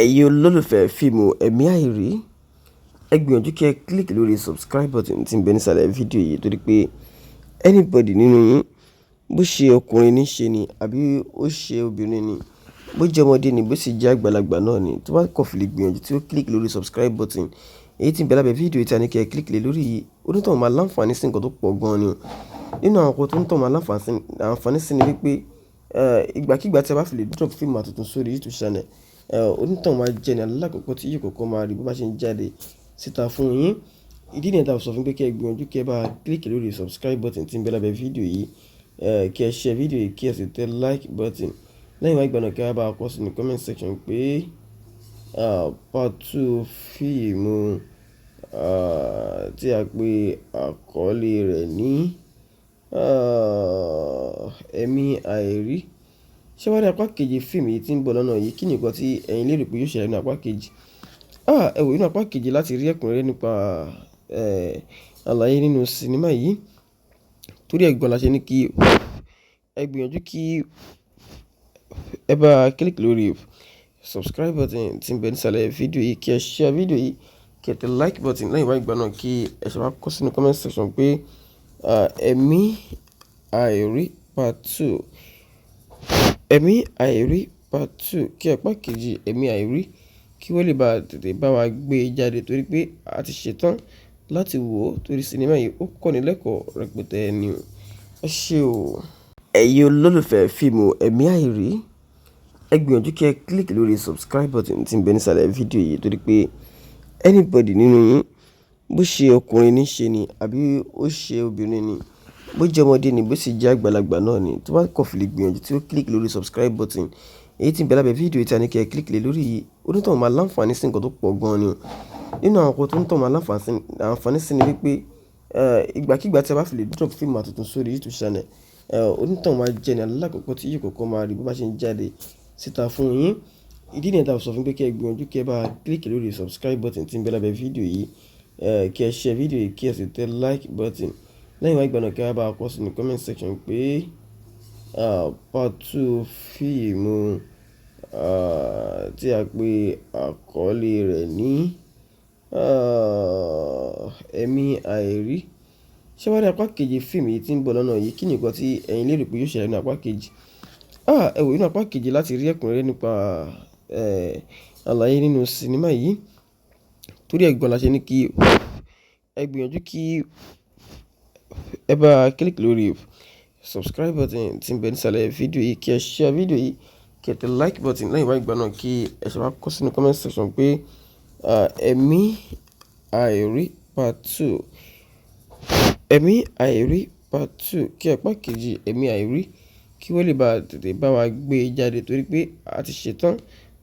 A: Ẹ̀yin olólùfẹ́ fíìmù ẹ̀mí àìrí, ẹ gbìyànjú kí ẹ click lórí subscribe button tí ń bẹ nísàlẹ̀ fídíò yìí torí pé anybody nínú yín, bó ṣe ọkùnrin ní ṣe ni àbí ó ṣe obìnrin ni, bó jẹ́ ọmọdé ni, bó sì jẹ́ àgbàlagbà náà ni, tó bá kàn fi lè gbìyànjú tí ó click lórí subscribe button èyí tí ń bẹ lábẹ́ fídíò yìí tí Anike ẹ click lé lórí yìí, onítọ̀hún máa láǹfààní sí nǹkan tó pọ̀ gan-an ni o. Nínú àwọn nǹkan tó ń tọ̀ máa láǹfààní sí ni wípé ìgbàkígbà tí a bá fi lè drop fíìmù àtúntò sórí YouTube channel, onítọ̀hún máa jẹ́ ní alákọ̀ọ́kọ́ tí yóò kọ́kọ́ máa rí bó bá ṣe ń jáde síta fún yín. Ìdí nìyẹn tá a sọ fún pé kí ẹ gbìyànjú kí ẹ bá click lórí subscribe button tí ń bẹ lábẹ́ fídíò yìí, kí ẹ share fídíò yìí, kí ẹ sì tẹ like button. Lẹ́yìn wá ìgbà náà kí ẹ bá kọ sínú comment section pé part 2 fíìmù tí a pè àkọlé rẹ̀ ní ẹ̀mí àìrí. Ṣé wá rí apá kejì fíìmù yìí tí ń bọ̀ lọ́nà yìí? Kí ni nǹkan tí ẹ̀yin lérò pé yóò ṣẹlẹ̀ ní apá kejì? Ẹ wò nínú apá kejì láti rí ẹ̀kúnrẹ́rẹ́ nípa àlàyé nínú sinimá yìí. Torí ẹ̀ gan la ṣe ní kí ẹ gbìyànjú kí ẹ bá click lórí subscribe button tí ń bẹ nísàlẹ̀ fídíò yìí, kí ẹ share fídíò yìí, kí ẹ tẹ like button. Lẹ́yìn wá ìgbà náà kí ẹ ṣe wá kọ sínú comment section pé ẹ̀mí àìrí part 2. Ẹ̀mí àìrí part 2, kí apá kejì ẹ̀mí àìrí kí wọ́n lè bá tètè bá wa gbé jáde torí pé a ti ṣetán láti wò ó torí sinimá yìí ó kọ́ni lẹ́kọ̀ọ́ rẹpẹtẹ ni o. Ẹ ṣé o. Ẹ̀yin olólùfẹ́ fíìmù ẹ̀mí àìrí, ẹ gbìyànjú kí ẹ click lórí subscribe button tí ń bẹ nísàlẹ̀ fídíò yìí torí pé anybody nínú yín, bó ṣe ọkùnrin ní ṣe ni àbí ó ṣe obìnrin ni, bó jẹ́ ọmọdé ni bó sì jẹ́ àgbàlagbà náà ni, tó bá kọ̀ fi lè gbìyànjú tí ó click lórí subscribe button èyí tí ń bẹ lábẹ́ fídíò yìí tí Anike ẹ click lé lórí yìí, onítọ̀hún máa láǹfààní sí nǹkan tó pọ̀ gan-an ni o. Nínú àwọn nǹkan tó ń tọ̀ máa láǹfààní sí ni wípé ìgbàkígbà tí a bá fi lè drop fíìmù àtúntún sórí YouTube channel, onítọ̀hún máa jẹ́ ní alákọ̀ọ́kọ́ tí yóò kọ́kọ́ máa rí bó bá ṣe ń jáde síta fún yín. Ìdí nìyẹn tá a sọ fún pé kí ẹ gbìyànjú kí ẹ bá click lórí subscribe button tí ń bẹ lábẹ́ fídíò yìí, kí ẹ share fídíò yìí kí ẹ sì tẹ like button. Lẹ́yìn wá ìgbà náà kí ẹ bá kọ sínú comment section pé part 2 fíìmù tí a pè àkọlé rẹ̀ ní ẹ̀mí àìrí. Ṣé wá rí apá kejì fíìmù yìí tí ń bọ̀ lọ́nà yìí? Kí ni nǹkan tí ẹ̀yin lérò pé yóò ṣẹlẹ̀ ní apá kejì? Ẹ wò nínú apá kejì láti rí ẹ̀kúnrẹ́rẹ́ nípa àlàyé nínú sinimá yìí. Torí ẹ̀gbọ́n la ṣe ní kí ẹ gbìyànjú kí ẹ bá click lórí subscribe button tí ń bẹ nísàlẹ̀ fídíò yìí, kí ẹ share fídíò yìí, kí ẹ tẹ like button. Lẹ́yìn wá ìgbà náà kí ẹ ṣe wá kọ sínú comment section pé ẹ̀mí àìrí part 2. Ẹ̀mí àìrí part 2 kí apá kejì ẹ̀mí àìrí kí wọ́n lè bá tètè bá wa gbé jáde torí pé a ti ṣetán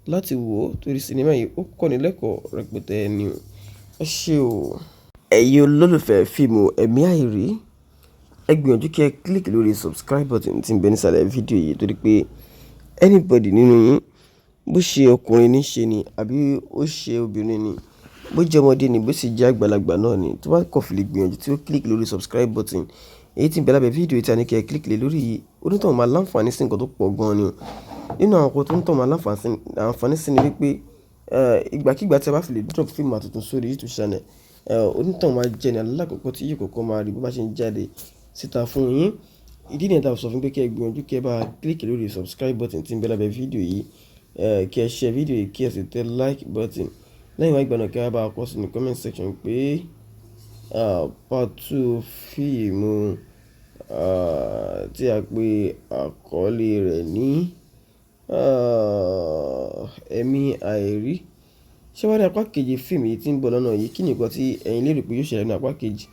A: láti wò ó torí sinimá yìí ó kọ́ni lẹ́kọ̀ọ́ rẹpẹtẹ ni o. Ẹ ṣé o. Ẹ̀yin olólùfẹ́ fíìmù ẹ̀mí àìrí, ẹ gbìyànjú kí ẹ click lórí subscribe button tí ń bẹ nísàlẹ̀ fídíò yìí torí pé anybody nínú yín, bó ṣe ọkùnrin ní ṣe ni àbí ó ṣe obìnrin ni, bó jẹ́ ọmọdé ni bó sì jẹ́ àgbàlagbà náà ni, tó bá kọ̀ fi lè gbìyànjú tí ó click lórí subscribe button èyí tí ń bẹ lábẹ́ fídíò yìí tí Anike ẹ click lé lórí yìí, onítọ̀hún máa láǹfààní sí nǹkan tó pọ̀ gan-an ni o. Nínú àwọn nǹkan tó ń tọ̀ máa láǹfààní sí ni wípé ìgbàkígbà tí a bá fi lè drop fíìmù àtúntún sórí YouTube channel, onítọ̀hún máa jẹ́ ní alákọ̀ọ́kọ́ tí yóò kọ́kọ́ máa rí bó bá ṣe ń jáde síta fún yín. Ìdí nìyẹn tá a sọ fún pé kí ẹ gbìyànjú kí ẹ bá click lórí subscribe button tí ń bẹ lábẹ́ fídíò yìí, kí ẹ share fídíò yìí kí ẹ sì tẹ like button. Lẹ́yìn wá ìgbà náà kí ẹ bá kọ sínú comment section pé part 2 fíìmù tí a pè àkọlé rẹ̀ ní ẹ̀mí àìrí. Ṣé wá rí apá kejì fíìmù yìí tí ń bọ̀ lọ́nà yìí? Kí ni nǹkan tí ẹ̀yin lérò pé yóò ṣẹlẹ̀ ní apá kejì?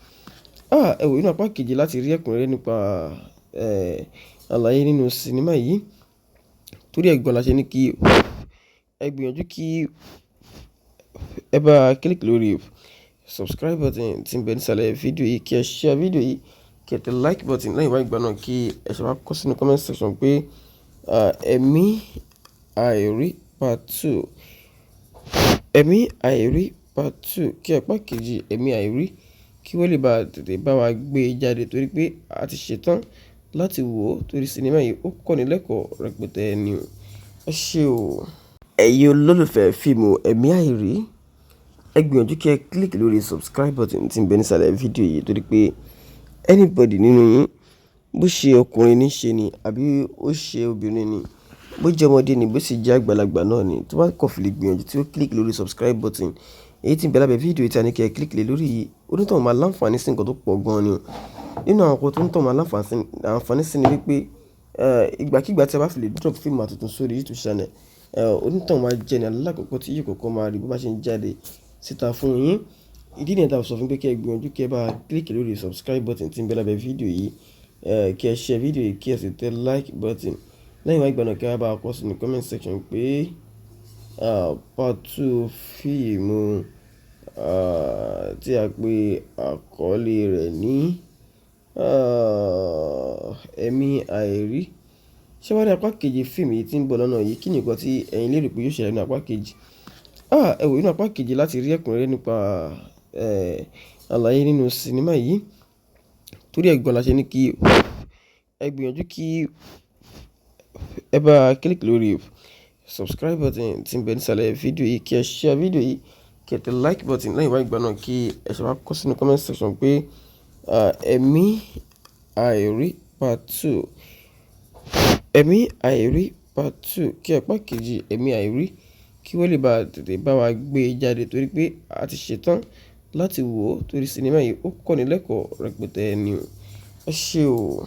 A: Ẹ wò nínú apá kejì láti rí ẹ̀kúnrẹ́rẹ́ nípa àlàyé nínú sinimá yìí. Torí ẹ̀gbọ́n la ṣe ní kí ẹ gbìyànjú kí ẹ bá click lórí subscribe button tí ń bẹ nísàlẹ̀ fídíò yìí, kí ẹ share fídíò yìí, kí ẹ tẹ like button. Lẹ́yìn wá ìgbà náà kí ẹ ṣe wá kọ sínú comment section pé ẹ̀mí àìrí part 2. Ẹ̀mí àìrí part 2 kí apá kejì ẹ̀mí àìrí kí wọ́n lè bá tètè bá wa gbé jáde torí pé a ti ṣetán láti wò ó torí sinimá yìí ó kọ́ni lẹ́kọ̀ọ́ rẹpẹtẹ ni o. Ẹ ṣé o. Ẹ̀yin olólùfẹ́ fíìmù ẹ̀mí àìrí, ẹ gbìyànjú kí ẹ click lórí subscribe button tí ń bẹ nísàlẹ̀ fídíò yìí torí pé anybody nínú yín, bó ṣe ọkùnrin ní ṣe ni àbí ó ṣe obìnrin ni, bó jẹ́ ọmọdé ni bó sì jẹ́ àgbàlagbà náà ni, tó bá kọ̀ fi lè gbìyànjú tí ó click lórí subscribe button èyí tí ń bẹ lábẹ́ fídíò yìí tí Anike ẹ click lé lórí yìí, onítọ̀hún máa láǹfààní sí nǹkan tó pọ̀ gan-an ni o. Nínú àwọn nǹkan tó ń tọ̀ máa láǹfààní sí ni wípé ìgbàkígbà tí a bá fi lè drop fíìmù àtúntún sórí YouTube channel, onítọ̀hún máa jẹ́ ní alákọ̀ọ́kọ́ tí yóò kọ́kọ́ máa rí bó bá ṣe ń jáde síta fún yín. Ìdí nìyẹn tá a sọ fún pé kí ẹ gbìyànjú kí ẹ bá click lórí subscribe button tí ń bẹ lábẹ́ fídíò yìí, kí ẹ share fídíò yìí kí ẹ sì tẹ like button. Lẹ́yìn wá ìgbà náà kí ẹ bá kọ sínú comment section pé part 2 fíìmù tí a pè àkọlé rẹ̀ ní ẹ̀mí àìrí. Ṣé wá rí apá kejì fíìmù yìí tí ń bọ̀ lọ́nà yìí? Kí ni nǹkan tí ẹ̀yin lérò pé yóò ṣẹlẹ̀ ní apá kejì? Ẹ wò nínú apá kejì láti rí ẹ̀kúnrẹ́rẹ́ nípa àlàyé nínú sinimá yìí. Torí ẹ̀gbọ́n la ṣe ní kí ẹ gbìyànjú kí ẹ bá click lórí subscribe button tí ń bẹ nísàlẹ̀ fídíò yìí, kí ẹ share fídíò yìí, kí ẹ tẹ like button. Lẹ́yìn wá ìgbà náà kí ẹ ṣe wá kọ sínú comment section pé ẹ̀mí àìrí part 2. Ẹ̀mí àìrí part 2 kí apá kejì ẹ̀mí àìrí kí wọ́n lè bá tètè bá wa gbé jáde torí pé a ti ṣetán láti wò ó torí sinimá yìí ó kọ́ni lẹ́kọ̀ọ́ rẹpẹtẹ ni o. Ẹ ṣé o.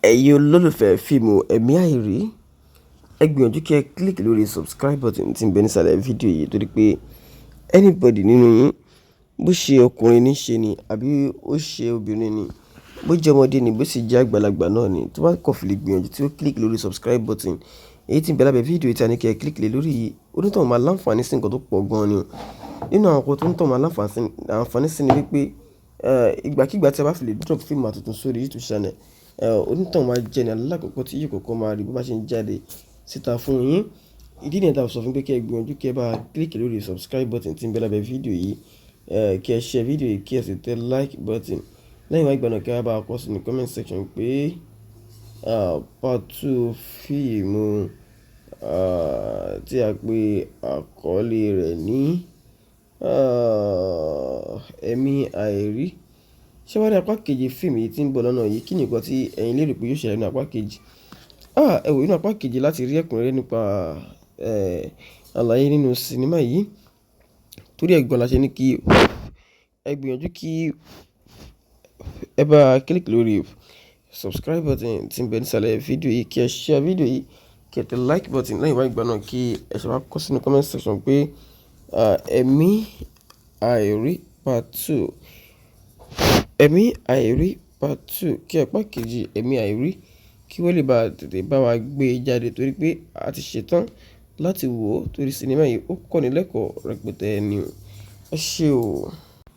A: Ẹ̀yin olólùfẹ́ fíìmù ẹ̀mí àìrí, ẹ gbìyànjú kí ẹ click lórí subscribe button tí ń bẹ nísàlẹ̀ fídíò yìí torí pé anybody nínú yín, bó ṣe ọkùnrin ní ṣe ni àbí ó ṣe obìnrin ni, bó jẹ́ ọmọdé ni, bó sì jẹ́ àgbàlagbà náà ni, tó bá kọ̀ fi lè gbìyànjú tí ó click lórí subscribe button èyí tí ń bẹ lábẹ́ fídíò yìí tí a ní kí ẹ click lé lórí yìí, onítọ̀hún máa láǹfààní sí nǹkan tó pọ̀ gan-an ni o. Nínú àwọn nǹkan tó ń tọ̀ máa láǹfààní sí ni wípé ìgbàkígbà tí a bá fi lè drop fíìmù àtúntún sórí YouTube channel, onítọ̀hún máa jẹ́ ní alákọ̀ọ́kọ́ tí yóò kọ́kọ́ máa rí bó bá ṣe ń jáde síta fún yín. Ìdí nìyẹn tá a sọ fún pé kí ẹ gbìyànjú kí ẹ bá click lórí subscribe button tí ń bẹ lábẹ́ fídíò yìí, kí ẹ share fídíò yìí, kí ẹ sì tẹ like button. Lẹ́yìn wá ìgbà náà kí ẹ bá kọ sínú comment section pé part 2 fíìmù tí a pè àkọlé rẹ̀ ní ẹ̀mí àìrí. Ṣé wá rí apá kejì fíìmù yìí tí ń bọ̀ lọ́nà yìí? Kí ni nǹkan tí ẹ̀yin lérò pé yóò ṣẹlẹ̀ ní apá kejì? Ẹ wò nínú apá kejì láti rí ẹ̀kúnrẹ́rẹ́ nípa àlàyé nínú sinimá yìí. Torí ẹ̀ gan la ṣe ní kí ẹ gbìyànjú kí ẹ bá click lórí subscribe button tí ń bẹ nísàlẹ̀ fídíò yìí, kí ẹ share fídíò yìí, kí ẹ tẹ like button. Lẹ́yìn wá ìgbà náà kí ẹ ṣe wá kọ sínú comment section pé ẹ̀mí àìrí part 2. Ẹ̀mí àìrí part 2, kí apá kejì ẹ̀mí àìrí kí wọ́n lè bá tètè bá wa gbé jáde torí pé a ti ṣetán láti wò ó torí sinimá yìí ó kọ́ni lẹ́kọ̀ọ́ rẹpẹtẹ ni o. Ẹ ṣé o.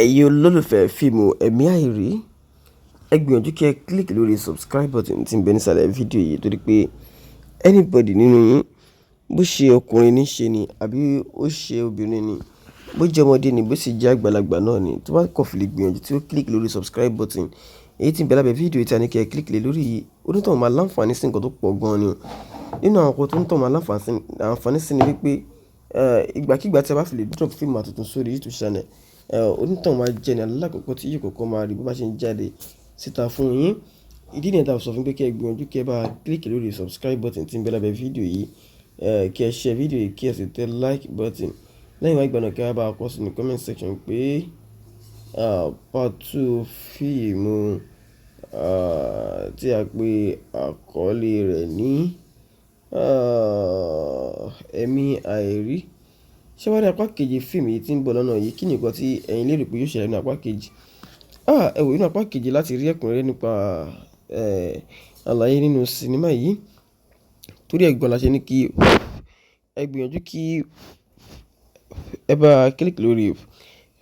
A: Ẹ̀yin olólùfẹ́ fíìmù ẹ̀mí àìrí, ẹ gbìyànjú kí ẹ click lórí subscribe button tí ń bẹ nísàlẹ̀ fídíò yìí torí pé anybody nínú yín, bó ṣe ọkùnrin ní ṣe ni àbí ó ṣe obìnrin ni, bó jẹ́ ọmọdé ni, bó sì jẹ́ àgbàlagbà náà ni, tó bá kàn fi lè gbìyànjú tí ó click lórí subscribe button èyí tí ń bẹ lábẹ́ fídíò yìí tí Anike ẹ click lé lórí yìí, onítọ̀hún máa láǹfààní sí nǹkan tó pọ̀ gan-an ni o. Nínú àwọn nǹkan tó ń tọ̀ máa láǹfààní sí ni wípé ìgbàkígbà tí a bá fi lè drop fíìmù àtúntò sórí YouTube channel, onítọ̀hún máa jẹ́ ní alákọ̀ọ́kọ́ tí yóò kọ́kọ́ máa rí bó bá ṣe ń jáde síta fún yín. Ìdí nìyẹn tá a sọ fún pé kí ẹ gbìyànjú kí ẹ bá click lórí subscribe button tí ń bẹ lábẹ́ fídíò yìí, kí ẹ share fídíò yìí, kí ẹ sì tẹ like button. Lẹ́yìn wá ìgbà náà kí ẹ bá kọ sínú comment section pé part 2 fíìmù tí a pè àkọlé rẹ̀ ní ẹ̀mí àìrí. Ṣé wá rí apá kejì fíìmù yìí tí ń bọ̀ lọ́nà yìí? Kí ni nǹkan tí ẹ̀yin lérò pé yóò ṣẹlẹ̀ ní apá kejì? Ẹ wò nínú apá kejì láti rí ẹ̀kúnrẹ́rẹ́ nípa àlàyé nínú sinimá yìí. Torí ẹ̀ gan la ṣe ní kí ẹ gbìyànjú kí ẹ bá click lórí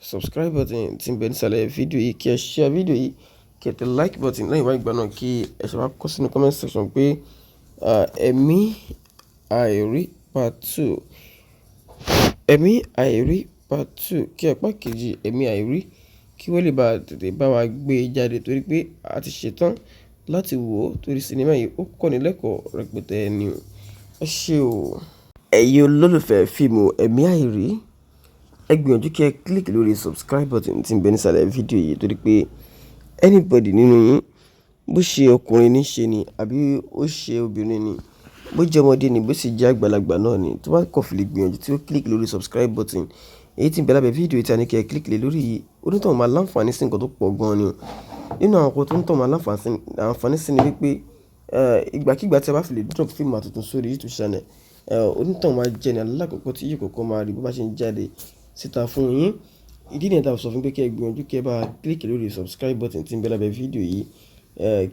A: subscribe button tí ń bẹ nísàlẹ̀ fídíò yìí, kí ẹ share fídíò yìí, kí ẹ tẹ like button. Lẹ́yìn wá ìgbà náà kí ẹ ṣe wá kọ sínú comment section pé ẹ̀mí àìrí part 2, ẹ̀mí àìrí part 2, kí apá kejì ẹ̀mí àìrí kí wọ́n lè bá tètè bá wa gbé jáde torí pé a ti ṣetán láti wò ó torí sinimá yìí ó kọ́ni lẹ́kọ̀ọ́ rẹpẹtẹ ni o. Ẹ ṣé o. Ẹ̀yin olólùfẹ́ fíìmù ẹ̀mí àìrí, ẹ gbìyànjú kí ẹ click lórí subscribe button tí ń bẹ nísàlẹ̀ fídíò yìí torí pé anybody nínú yín, bó ṣe ọkùnrin ní ṣe ni àbí ó ṣe obìnrin ni, bó jẹ́ ọmọdé ni bó sì jẹ́ àgbàlagbà náà ni, tó bá kọ̀ fi lè gbìyànjú tí ó click lórí subscribe button èyí tí ń bẹ lábẹ́ fídíò yìí tí Anike ẹ click lé lórí yìí, onítọ̀hún máa láǹfààní sí nǹkan tó pọ̀ gan-an ni o. Nínú àwọn nǹkan tó ń tọ̀ máa láǹfààní sí ni wípé ìgbàkígbà tí a bá fi lè drop fíìmù àtúntún sórí YouTube channel, onítọ̀hún máa jẹ́ ní alákọ̀ọ́kọ́ tí yóò kọ́kọ́ máa rí bó bá ṣe ń jáde síta fún yín. Ìdí nìyẹn tá a sọ fún pé kí ẹ gbìyànjú kí ẹ bá click lórí subscribe button tí ń bẹ lábẹ́ fídíò yìí,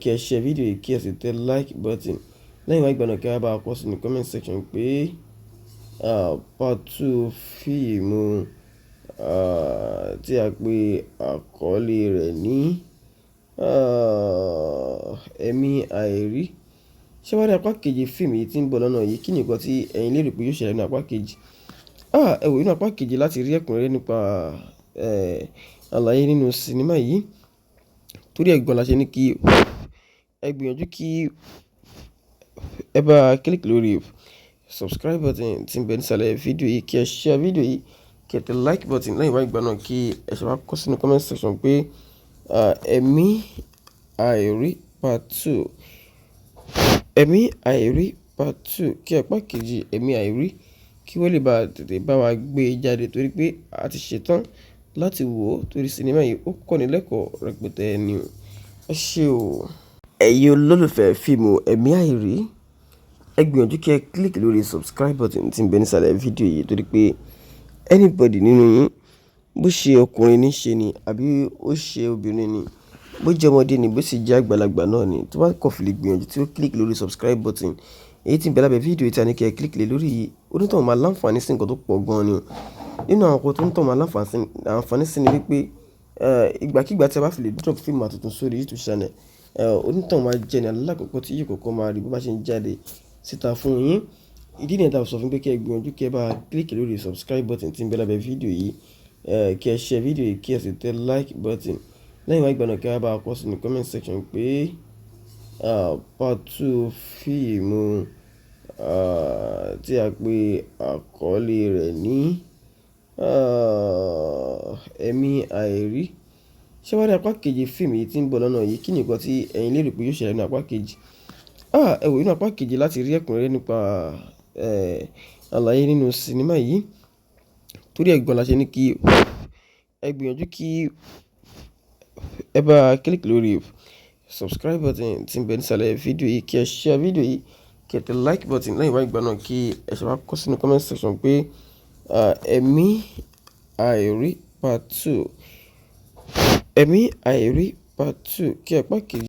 A: kí ẹ share fídíò yìí kí ẹ sì tẹ like button. Lẹ́yìn wá ìgbà náà kí ẹ bá kọ sínú comment section pé part 2 fíìmù tí a pè àkọlé rẹ̀ ní ẹ̀mí àìrí. Ṣé wá rí apá kejì fíìmù yìí tí ń bọ̀ lọ́nà yìí? Kí ni nǹkan tí ẹ̀yin lérò pé yóò ṣẹlẹ̀ ní apá kejì? Ẹ wò nínú apá kejì láti rí ẹ̀kúnrẹ́rẹ́ nípa àlàyé nínú sinimá yìí. Torí ẹ̀gbọ́n la ṣe ní kí ẹ gbìyànjú kí ẹ bá click lórí subscribe button tí ń bẹ nísàlẹ̀ fídíò yìí, kí ẹ share fídíò yìí, kí ẹ tẹ like button. Lẹ́yìn wá ìgbà náà kí ẹ ṣe wá kọ sínú comment section pé ẹ̀mí àìrí part 2. Ẹ̀mí àìrí part 2 kí apá kejì ẹ̀mí àìrí kí wọ́n lè bá tètè bá wa gbé jáde torí pé a ti ṣetán láti wò ó torí sinimá yìí ó kọ́ni lẹ́kọ̀ọ́ rẹpẹtẹ ni o. Ẹ ṣé o. Ẹ̀yin olólùfẹ́ fíìmù ẹ̀mí àìrí, ẹ gbìyànjú kí ẹ click lórí subscribe button tí ń bẹ nísàlẹ̀ fídíò yìí torí pé anybody nínú yín, bó ṣe ọkùnrin ní ṣe ni àbí ó ṣe obìnrin ni, bó jẹ́ ọmọdé ni bó sì jẹ́ àgbàlagbà náà ni, tó bá kọ̀ fi lè gbìyànjú tí ó click lórí subscribe button èyí tí ń bẹ lábẹ́ fídíò yìí tí Anike ẹ click lé lórí yìí, onítọ̀hún máa láǹfààní sí nǹkan tó pọ̀ gan-an ni o. Nínú àwọn nǹkan tó ń tọ̀ máa láǹfààní sí ni wípé ìgbàkígbà tí a bá fi lè drop fíìmù àtúntún sórí YouTube channel, onítọ̀hún máa jẹ́ ní alákọ̀ọ́kọ́ tí yóò kọ́kọ́ máa rí bó bá ṣe ń jáde síta fún yín. Ìdí nìyẹn tá a sọ fún pé kí ẹ gbìyànjú kí ẹ bá click lórí subscribe button tí ń bẹ lábẹ́ fídíò yìí, kí ẹ share fídíò yìí kí ẹ sì tẹ like button. Lẹ́yìn wá ìgbà náà kí ẹ bá kọ sínú comment section pé part 2 fíìmù tí a pè àkọlé rẹ̀ ní ẹ̀mí àìrí. Ṣé wá rí apá kejì fíìmù yìí tí ń bọ̀ lọ́nà yìí? Kí ni nǹkan tí ẹ̀yin lérò pé yóò ṣẹlẹ̀ ní apá kejì? Ẹ wò nínú apá kejì láti rí ẹ̀kúnrẹ́rẹ́ nípa àlàyé nínú sinimá yìí. Torí ẹ̀gbọ́n la ṣe ní kí ẹ gbìyànjú kí ẹ bá click lórí subscribe button tí ń bẹ nísàlẹ̀ fídíò yìí, kí ẹ share fídíò yìí, kí ẹ tẹ like button. Lẹ́yìn wá ìgbà náà kí ẹ ṣe wá kọ sínú comment section pé ẹ̀mí àìrí part 2. Ẹ̀mí àìrí part 2 kí apá kejì.